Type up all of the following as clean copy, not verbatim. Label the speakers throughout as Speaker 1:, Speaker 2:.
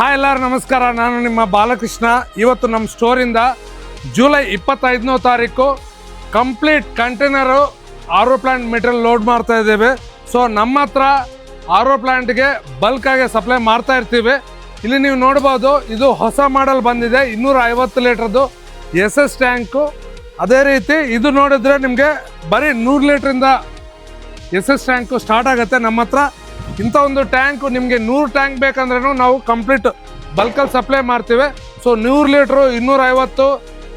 Speaker 1: Hi ಎಲ್ಲರೂ ನಮಸ್ಕಾರ. ನಾನು ನಿಮ್ಮ ಬಾಲಕೃಷ್ಣ. ಇವತ್ತು ನಮ್ಮ ಸ್ಟೋರಿಂದ ಜುಲೈ 25ನೇ ತಾರೀಕು ಕಂಪ್ಲೀಟ್ ಕಂಟೈನರು ಆರೋ ಪ್ಲಾಂಟ್ ಮೆಟೀರಿಯಲ್ ಲೋಡ್ ಮಾಡ್ತಾ ಇದ್ದೇವೆ. ಸೊ ನಮ್ಮ ಹತ್ರ ಆರೋ ಪ್ಲಾಂಟ್ಗೆ ಬಲ್ಕಾಗಿ ಸಪ್ಲೈ ಮಾಡ್ತಾ ಇರ್ತೀವಿ. ಇಲ್ಲಿ ನೀವು ನೋಡ್ಬೋದು, ಇದು ಹೊಸ ಮಾಡೆಲ್ ಬಂದಿದೆ, 250 ಲೀಟ್ರದ್ದು SS ಟ್ಯಾಂಕು. ಅದೇ ರೀತಿ ಇದು ನೋಡಿದ್ರೆ ನಿಮಗೆ ಬರೀ 100 ಲೀಟ್ರಿಂದ SS ಟ್ಯಾಂಕು ಸ್ಟಾರ್ಟ್ ಆಗುತ್ತೆ. ನಮ್ಮ ಹತ್ರ ಇಂಥ ಒಂದು ಟ್ಯಾಂಕು ನಿಮಗೆ 100 ಟ್ಯಾಂಕ್ ಬೇಕಂದ್ರೂ ನಾವು ಕಂಪ್ಲೀಟ್ ಬಲ್ಕಲ್ಲಿ ಸಪ್ಲೈ ಮಾಡ್ತೀವಿ. ಸೊ 100 ಲೀಟ್ರು, 250,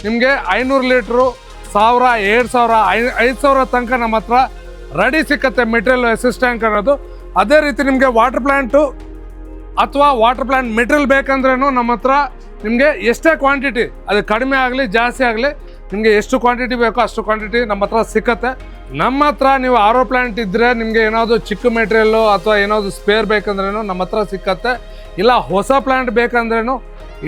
Speaker 1: ನಿಮಗೆ 500 ಲೀಟ್ರು, 1000, 2000, 5000 ತನಕ ನಮ್ಮ ಹತ್ರ ರೆಡಿ ಸಿಕ್ಕತ್ತೆ ಮೆಟೀರಿಯಲ್ SS ಟ್ಯಾಂಕ್ ಅನ್ನೋದು. ಅದೇ ರೀತಿ ನಿಮಗೆ ವಾಟರ್ ಪ್ಲ್ಯಾಂಟು ಅಥವಾ ವಾಟರ್ ಪ್ಲ್ಯಾಂಟ್ ಮೆಟೀರಿಯಲ್ ಬೇಕಂದ್ರೂ ನಮ್ಮ ಹತ್ರ ನಿಮಗೆ ಎಷ್ಟೇ ಕ್ವಾಂಟಿಟಿ, ಅದು ಕಡಿಮೆ ಆಗಲಿ ಜಾಸ್ತಿ ಆಗಲಿ, ನಿಮಗೆ ಎಷ್ಟು ಕ್ವಾಂಟಿಟಿ ಬೇಕೋ ಅಷ್ಟು ಕ್ವಾಂಟಿಟಿ ನಮ್ಮ ಹತ್ರ ಸಿಕ್ಕತ್ತೆ. ನಮ್ಮ ಹತ್ರ ನೀವು ಆರೋ ಪ್ಲ್ಯಾಂಟ್ ಇದ್ದರೆ ನಿಮಗೆ ಏನಾದರೂ ಚಿಕ್ಕ ಮೆಟೀರಿಯಲ್ಲು ಅಥವಾ ಏನಾದರೂ ಸ್ಪೇರ್ ಬೇಕಂದ್ರೂ ನಮ್ಮ ಹತ್ರ ಸಿಕ್ಕತ್ತೆ. ಇಲ್ಲ ಹೊಸ ಪ್ಲ್ಯಾಂಟ್ ಬೇಕಂದ್ರೂ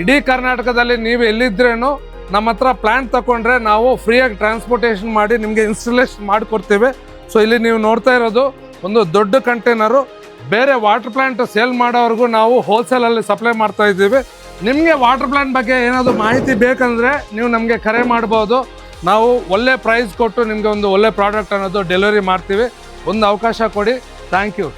Speaker 1: ಇಡೀ ಕರ್ನಾಟಕದಲ್ಲಿ ನೀವು ಎಲ್ಲಿದ್ರೇನು ನಮ್ಮ ಹತ್ರ ಪ್ಲ್ಯಾಂಟ್ ತಗೊಂಡ್ರೆ ನಾವು ಫ್ರೀಯಾಗಿ ಟ್ರಾನ್ಸ್ಪೋರ್ಟೇಷನ್ ಮಾಡಿ ನಿಮಗೆ ಇನ್ಸ್ಟಾಲೇಷನ್ ಮಾಡಿಕೊಡ್ತೀವಿ. ಸೊ ಇಲ್ಲಿ ನೀವು ನೋಡ್ತಾ ಇರೋದು ಒಂದು ದೊಡ್ಡ ಕಂಟೈನರು. ಬೇರೆ ವಾಟರ್ ಪ್ಲ್ಯಾಂಟ್ ಸೇಲ್ ಮಾಡೋವ್ರಿಗೂ ನಾವು ಹೋಲ್ಸೇಲಲ್ಲಿ ಸಪ್ಲೈ ಮಾಡ್ತಾ ಇದ್ದೀವಿ. ನಿಮಗೆ ವಾಟರ್ ಪ್ಲ್ಯಾಂಟ್ ಬಗ್ಗೆ ಏನಾದರೂ ಮಾಹಿತಿ ಬೇಕಂದರೆ ನೀವು ನಮಗೆ ಕರೆ ಮಾಡ್ಬೋದು. ನಾವು ಒಳ್ಳೆ ಪ್ರೈಸ್ ಕೊಟ್ಟು ನಿಮಗೆ ಒಂದು ಒಳ್ಳೆ ಪ್ರಾಡಕ್ಟ್ ಅನ್ನೋದು ಡೆಲಿವರಿ ಮಾಡ್ತೀವಿ. ಒಂದು ಅವಕಾಶ ಕೊಡಿ. Thank you.